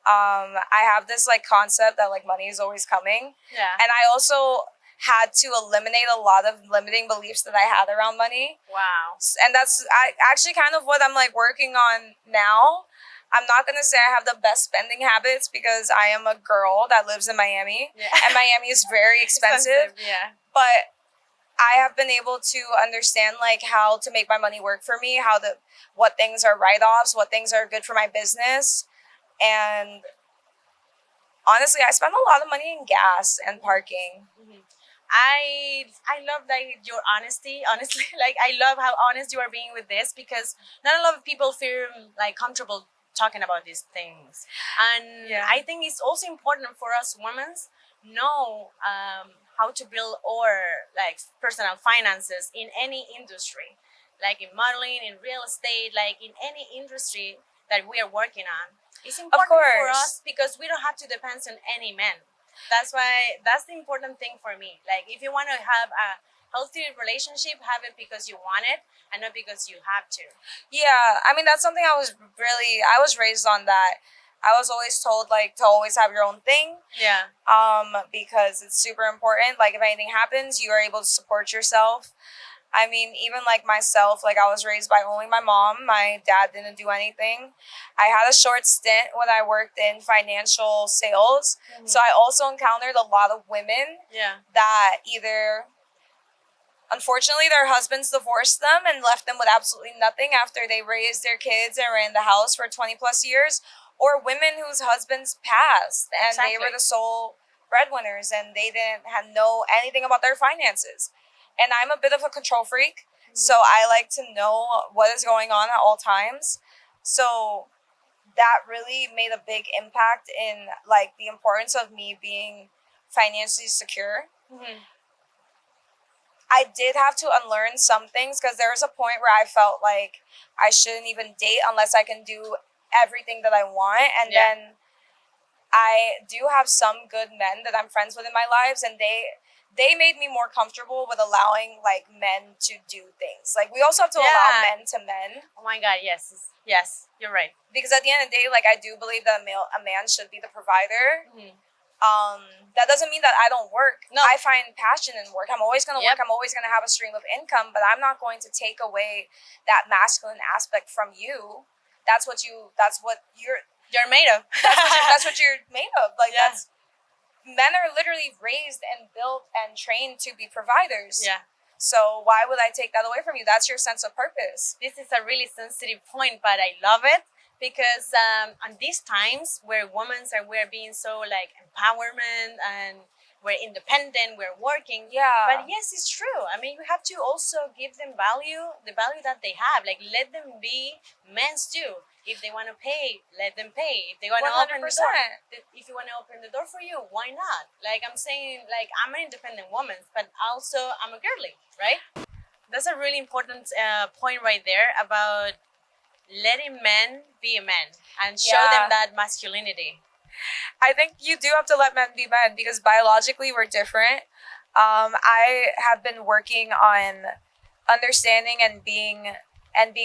I have this like concept that like money is always coming. Yeah. And I also had to eliminate a lot of limiting beliefs that I had around money. Wow. And that's actually kind of what I'm like working on now. I'm not going to say I have the best spending habits because I am a girl that lives in Miami. Yeah. And Miami is very expensive. Yeah. But I have been able to understand like how to make my money work for me, what things are write-offs, what things are good for my business. And honestly, I spend a lot of money in gas and parking. Mm-hmm. I love like your honesty. Honestly, like I love how honest you are being with this because not a lot of people feel like comfortable talking about these things, and Yeah. I think it's also important for us women know how to build our like personal finances in any industry, like in modeling, in real estate, like in any industry that we are working on. It's important for course. us because we don't have to depend on any man. That's why that's the important thing for me. Like if you want to have a healthy relationship, have it because you want it and not because you have to. Yeah, I mean that's something I was raised on that. I was always told like to always have your own thing. Yeah. Because it's super important. Like if anything happens, you are able to support yourself. I mean, even like myself, like I was raised by only my mom. My dad didn't do anything. I had a short stint when I worked in financial sales. Mm-hmm. So I also encountered a lot of women that either, unfortunately, their husbands divorced them and left them with absolutely nothing after they raised their kids and ran the house for 20 plus years, or women whose husbands passed and they were the sole breadwinners and they didn't know anything about their finances. And I'm a bit of a control freak, so I like to know what is going on at all times. So that really made a big impact in like the importance of me being financially secure. Mm-hmm. I did have to unlearn some things because there was a point where I felt like I shouldn't even date unless I can do everything that I want. And then I do have some good men that I'm friends with in my lives, and they made me more comfortable with allowing like men to do things. Like we also have to allow men to men. Oh my God, yes, you're right. Because at the end of the day, like I do believe that a man should be the provider. Mm-hmm. That doesn't mean that I don't work. No. I find passion in work. I'm always gonna work. I'm always gonna have a stream of income, but I'm not going to take away that masculine aspect from you. That's what you're made of. that's what you're made of. Like that's. Men are literally raised and built and trained to be providers. Yeah. So why would I take that away from you? That's your sense of purpose. This is a really sensitive point, but I love it because on these times where we're being so like empowerment and we're independent, we're working. Yeah. But yes, it's true. I mean, you have to also give them the value that they have. Like let them be men too. If they want to pay, let them pay. If they want to open the door, if you want to open the door for you, why not? Like I'm saying, like I'm an independent woman, but also I'm a girly, right? That's a really important point right there about letting men be men and show them that masculinity. I think you do have to let men be men because biologically we're different. I have been working on understanding and being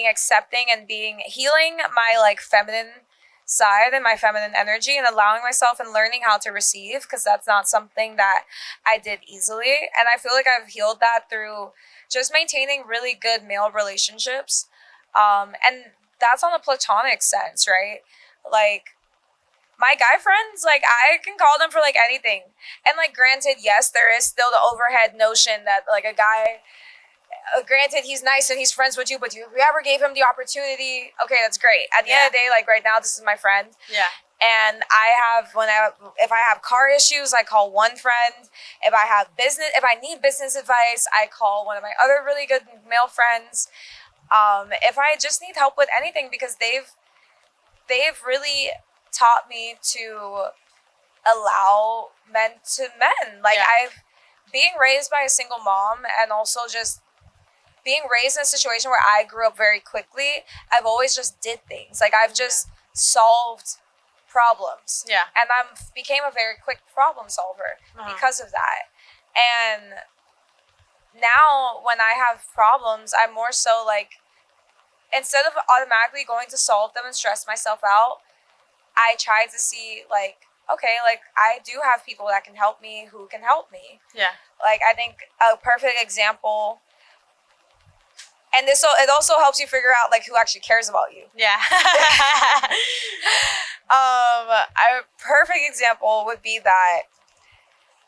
accepting and being healing my like feminine side and my feminine energy and allowing myself and learning how to receive because that's not something that I did easily. And I feel like I've healed that through just maintaining really good male relationships. And that's on a platonic sense, right? Like my guy friends, like I can call them for like anything. And like granted, yes, there is still the overhead notion that like a guy, granted he's nice and he's friends with you, but if you ever gave him the opportunity, okay, that's great. At the end of the day, like right now, this is my friend. Yeah. And if I have car issues, I call one friend. If I need business advice, I call one of my other really good male friends. If I just need help with anything, because they've really taught me to allow men to men. Like I've being raised by a single mom and also just being raised in a situation where I grew up very quickly, I've always just did things. Like I've just solved problems. Yeah. And I became a very quick problem solver because of that. And now when I have problems, I'm more so like, instead of automatically going to solve them and stress myself out, I try to see like, okay, like I do have people that can help me who can help me. Yeah. Like I think a perfect example, and it also helps you figure out like who actually cares about you. Yeah. A perfect example would be that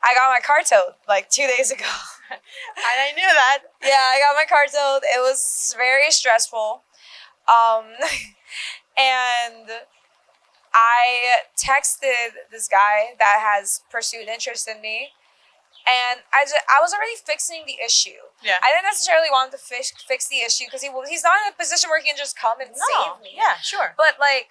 I got my car towed like 2 days ago. And I knew that. Yeah, I got my car towed. It was very stressful. And I texted this guy that has pursued interest in me. And I was already fixing the issue. Yeah. I didn't necessarily want him to fix the issue because he's not in a position where he can just come and save me. Yeah, sure. But like,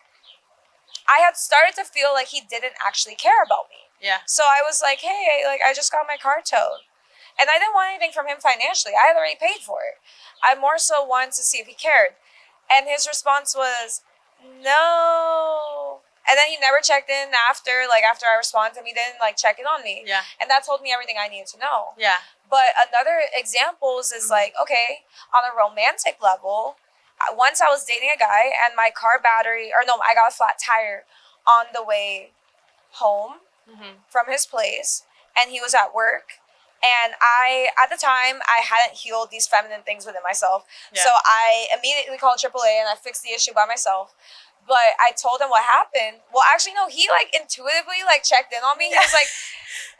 I had started to feel like he didn't actually care about me. Yeah. So I was like, hey, like I just got my car towed. And I didn't want anything from him financially. I had already paid for it. I more so wanted to see if he cared. And his response was, no. And then he never checked in after I responded to him, he didn't like check in on me. Yeah. And that told me everything I needed to know. Yeah. But another examples is like, okay, on a romantic level, once I was dating a guy and my car battery, I got a flat tire on the way home from his place, and he was at work. And at the time, I hadn't healed these feminine things within myself. Yeah. So I immediately called AAA and I fixed the issue by myself. But I told him what happened. Well, actually, no, he like intuitively like checked in on me. He was like,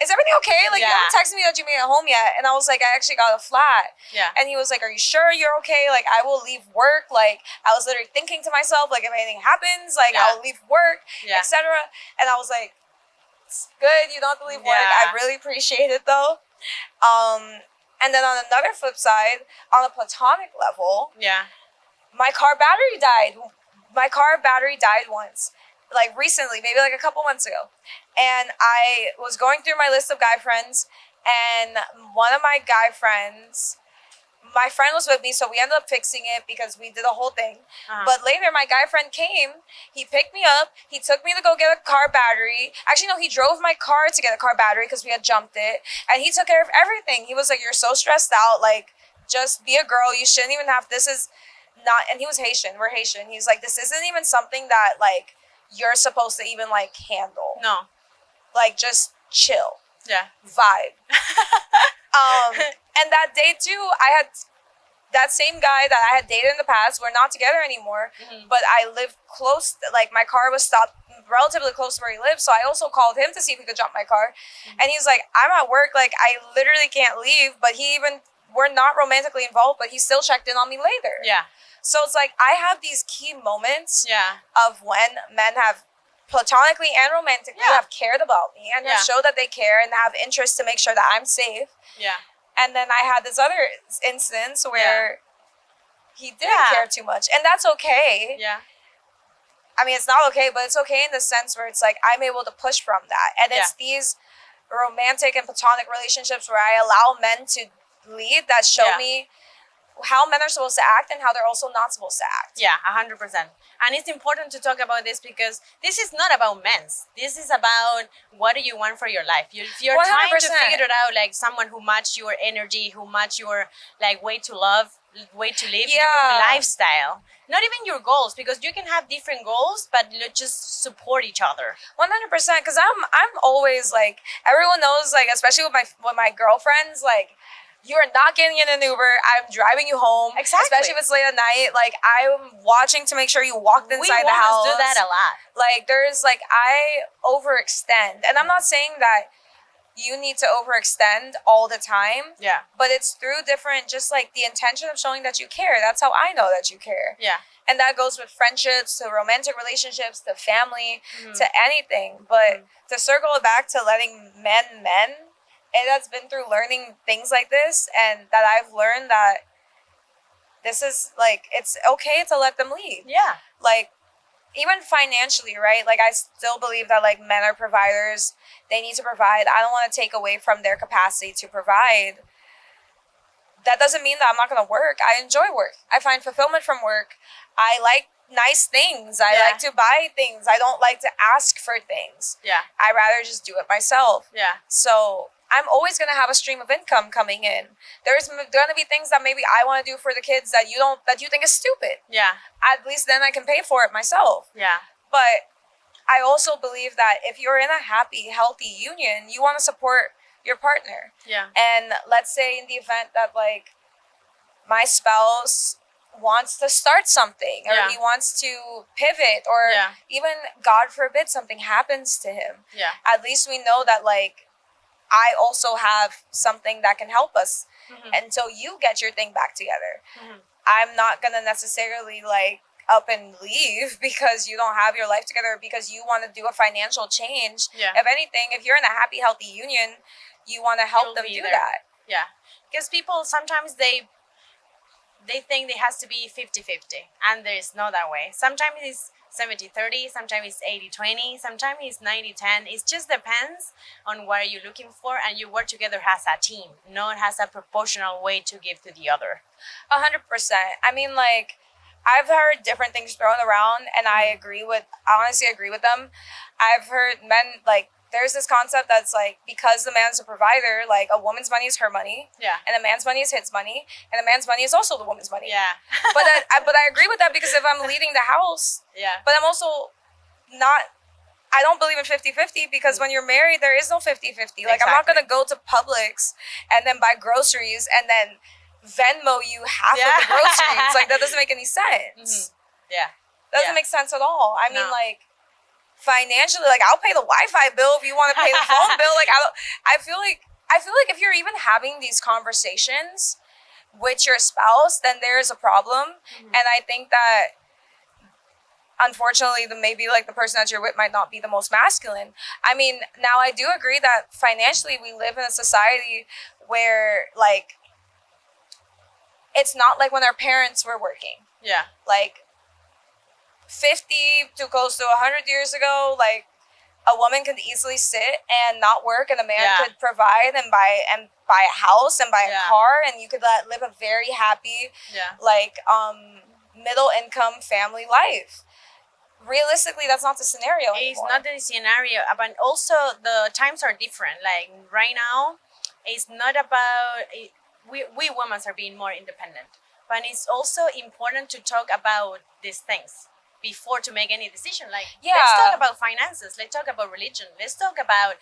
is everything okay? Like, you haven't texted me that you made it home yet. And I was like, I actually got a flat. Yeah. And he was like, are you sure you're okay? Like, I will leave work. Like, I was literally thinking to myself, like, if anything happens, like, I'll leave work, etc. And I was like, it's good. You don't have to leave work. I really appreciate it, though. And then on another flip side, on a platonic level, my car battery died. My car battery died once, like recently, maybe like a couple months ago. And I was going through my list of guy friends, and one of my guy friends, my friend was with me, so we ended up fixing it because we did the whole thing. But later, my guy friend came, he picked me up, he took me to go get a car battery. Actually, no, he drove my car to get a car battery because we had jumped it. And he took care of everything. He was like, you're so stressed out, like, just be a girl. You shouldn't even have, this is not, and he was Haitian, we're Haitian. He's like, this isn't even something that, like, you're supposed to even, like, handle. No. Like, just chill. Yeah. Vibe. And that day, too, I had that same guy that I had dated in the past. We're not together anymore, but I lived close, like, my car was stopped relatively close to where he lived, so I also called him to see if he could jump my car. And he's like, I'm at work, like, I literally can't leave, but we're not romantically involved, but he still checked in on me later. Yeah. So it's like, I have these key moments of when men have platonically and romantically have cared about me and have showed that they care and have interest to make sure that I'm safe. Yeah. And then I had this other instance where he didn't care too much. And that's okay. Yeah. I mean, it's not okay, but it's okay in the sense where it's like, I'm able to push from that. And it's these romantic and platonic relationships where I allow men to lead that show me how men are supposed to act and how they're also not supposed to act. Yeah, 100%. And it's important to talk about this because this is not about men. This is about what do you want for your life. If you're 100%. trying to figure it out, like someone who match your energy, who match your like way to love, way to live, your lifestyle. Not even your goals, because you can have different goals, but let's just support each other. 100%, because I'm always like, everyone knows, like, especially with my girlfriends, like, you are not getting in an Uber. I'm driving you home. Exactly. Especially if it's late at night. Like, I'm watching to make sure you walked inside the house. We do that a lot. Like, I overextend. And I'm not saying that you need to overextend all the time. Yeah. But it's through different, just like the intention of showing that you care. That's how I know that you care. Yeah. And that goes with friendships, to romantic relationships, to family, to anything. But to circle it back to letting men, it has been through learning things like this, and that I've learned that this is, like, it's okay to let them lead. Yeah. Like, even financially, right? Like, I still believe that, like, men are providers. They need to provide. I don't want to take away from their capacity to provide. That doesn't mean that I'm not going to work. I enjoy work. I find fulfillment from work. I like nice things. I like to buy things. I don't like to ask for things. Yeah. I rather just do it myself. Yeah. So I'm always going to have a stream of income coming in. There's going to be things that maybe I want to do for the kids that you think is stupid. Yeah. At least then I can pay for it myself. Yeah. But I also believe that if you're in a happy, healthy union, you want to support your partner. Yeah. And let's say in the event that, like, my spouse wants to start something, or he wants to pivot, or even, God forbid, something happens to him. Yeah. At least we know that, like, I also have something that can help us until you get your thing back together. I'm not going to necessarily, like, up and leave because you don't have your life together, because you want to do a financial change. Yeah. If anything, if you're in a happy, healthy union, you want to help them do that. Yeah. Because people sometimes they think it has to be 50-50, and there's not that way. Sometimes it's 70-30, sometimes it's 80-20, sometimes it's 90-10. It just depends on what you're looking for, and you work together as a team, not as a proportional way to give to the other. 100%. I mean, like, I've heard different things thrown around, and I honestly agree with them. I've heard men, like, there's this concept that's like, because the man's a provider, like, a woman's money is her money. Yeah. And a man's money is his money. And a man's money is also the woman's money. Yeah. but I agree with that, because if I'm leading the house, but I'm also not, I don't believe in 50-50, because when you're married, there is no 50-50. Like, I'm not going to go to Publix and then buy groceries and then Venmo you half of the groceries. Like, that doesn't make any sense. Yeah. Doesn't make sense at all. I mean, like, financially, like, I'll pay the Wi-Fi bill if you want to pay the phone bill. Like, I feel like if you're even having these conversations with your spouse, then there's a problem. And I think that, unfortunately, maybe, like, the person that you're with might not be the most masculine. I mean, now I do agree that financially we live in a society where, like, it's not like when our parents were working. Yeah. Like, 50 to close to 100 years ago, like, a woman could easily sit and not work, and a man could provide and buy a house and buy a car, and you could live a very happy, like, middle income family life. Realistically, that's not the scenario anymore. It's not the scenario, but also the times are different. Like, right now, it's not about we women are being more independent, but it's also important to talk about these things before to make any decision. Like, let's talk about finances, let's talk about religion, let's talk about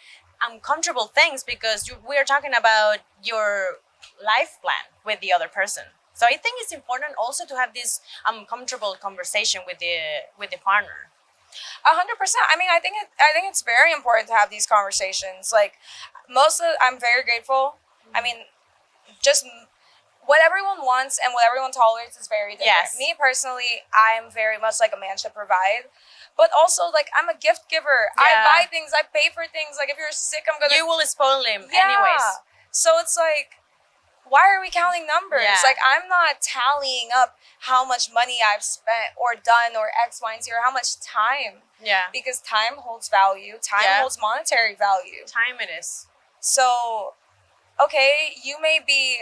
uncomfortable things, because we're talking about your life plan with the other person. So I think it's important also to have this uncomfortable conversation with the partner. 100%. I mean, I think it's very important to have these conversations. Like, I'm very grateful. I mean, just what everyone wants and what everyone tolerates is very different. Yes. Me personally, I'm very much like, a man should provide. But also, like, I'm a gift giver. I buy things, I pay for things. Like, if you're sick, I'm gonna... You will spoil him anyways. So it's like, why are we counting numbers? Yeah. Like, I'm not tallying up how much money I've spent or done or X, Y, and Z, or how much time. Yeah. Because time holds value. Time holds monetary value. Time it is. So, okay, you may be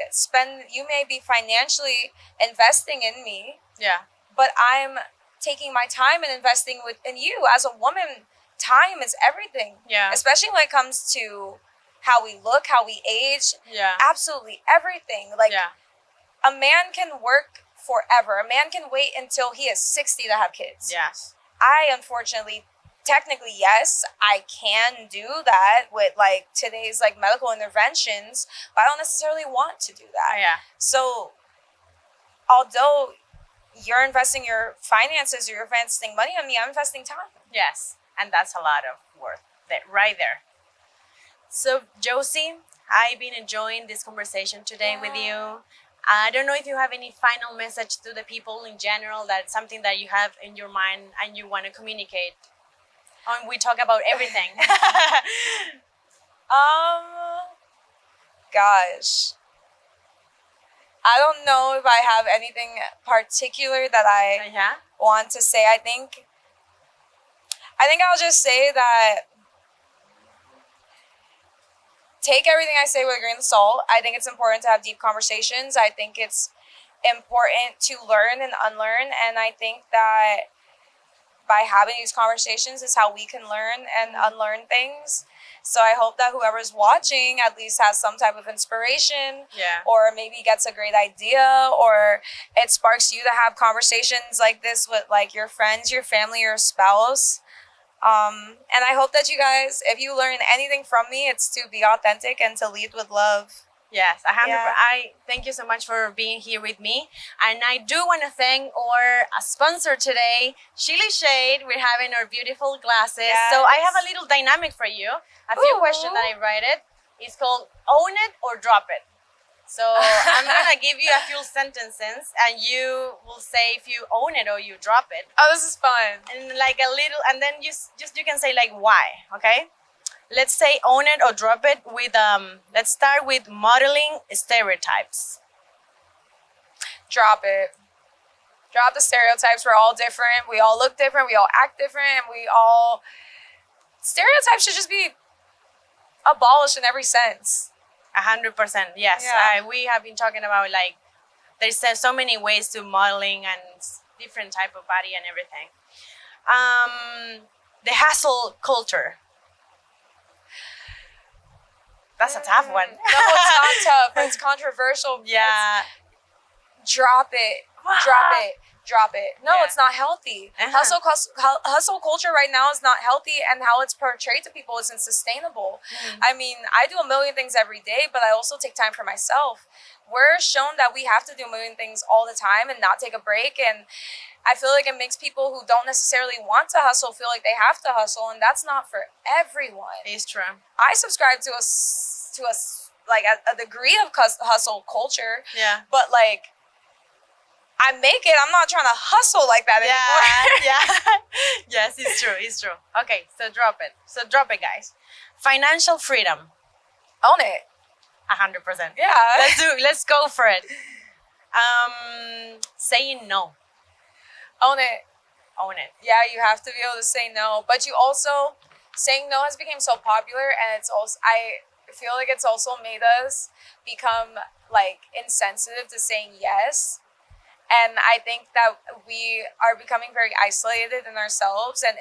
financially investing in me. Yeah. But I'm taking my time and investing in you. As a woman, time is everything. Yeah. Especially when it comes to how we look, how we age. Yeah. Absolutely everything. Like, a man can work forever. A man can wait until he is 60 to have kids. Yes. I, unfortunately, technically, yes, I can do that with, like, today's, like, medical interventions, but I don't necessarily want to do that. Yeah. So, although you're investing your finances or you're investing money on me, I'm investing time. Yes, and that's a lot of worth right there. So, Josie, I've been enjoying this conversation today with you. I don't know if you have any final message to the people in general, that's something that you have in your mind and you want to communicate. We talk about everything. Gosh. I don't know if I have anything particular that I want to say. I think I think I'll just say that take everything I say with a grain of salt. I think it's important to have deep conversations. I think it's important to learn and unlearn. And I think that by having these conversations is how we can learn and unlearn things. So I hope that whoever's watching at least has some type of inspiration, or maybe gets a great idea, or it sparks you to have conversations like this with like your friends, your family, your spouse. And I hope that you guys, if you learn anything from me, it's to be authentic and to lead with love. Yes, 100%. I thank you so much for being here with me. And I do want to thank our sponsor today, Chili Shade. We're having our beautiful glasses. Yes. So I have a little dynamic for you. A few questions that I write it. It's called Own It or Drop It. So I'm going to give you a few sentences and you will say if you own it or you drop it. Oh, this is fun. And like a little, and then you can say like why, okay? Let's say own it or drop it with, let's start with modeling stereotypes. Drop it. Drop the stereotypes. We're all different. We all look different. We all act different. Stereotypes should just be abolished in every sense. 100%, yes. Yeah. We have been talking about like, there's so many ways to modeling and different type of body and everything. The hustle culture. That's a tough one. No, it's not tough. It's controversial. Yeah. Drop it. Drop it. Drop it. No, it's not healthy. Hustle culture right now is not healthy, and how it's portrayed to people isn't sustainable. I mean, I do a million things every day, but I also take time for myself. We're shown that we have to do a million things all the time and not take a break, and I feel like it makes people who don't necessarily want to hustle feel like they have to hustle, and that's not for everyone. It's true. I subscribe to a degree of hustle culture. Yeah. But like, I make it. I'm not trying to hustle like that anymore. Yeah. Yes, it's true. It's true. Okay, so drop it. So drop it, guys. Financial freedom. Own it. 100%. Yeah. Let's go for it. Saying no. Own it. Own it. Yeah, you have to be able to say no. But you also, saying no has become so popular, and it's also, I feel like it's also made us become like insensitive to saying yes. And I think that we are becoming very isolated in ourselves and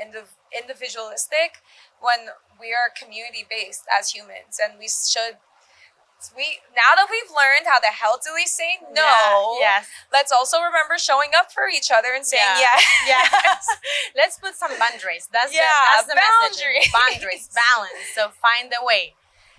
individualistic when we are community based as humans, and now that we've learned how the hell do we say no, yes, let's also remember showing up for each other and saying yes. Yes. Let's put some boundaries. That's the message. Boundaries, balance. So find the way.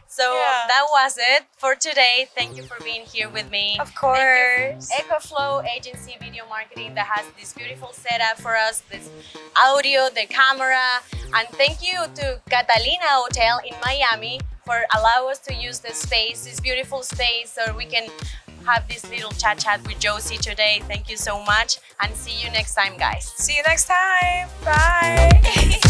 So that was it for today. Thank you for being here with me. Of course. EcoFlow Agency Video Marketing that has this beautiful setup for us, this audio, the camera, and thank you to Catalina Hotel in Miami for allowing us to use this space, this beautiful space, so we can have this little chat with Josie today. Thank you so much, and see you next time, guys. See you next time. Bye.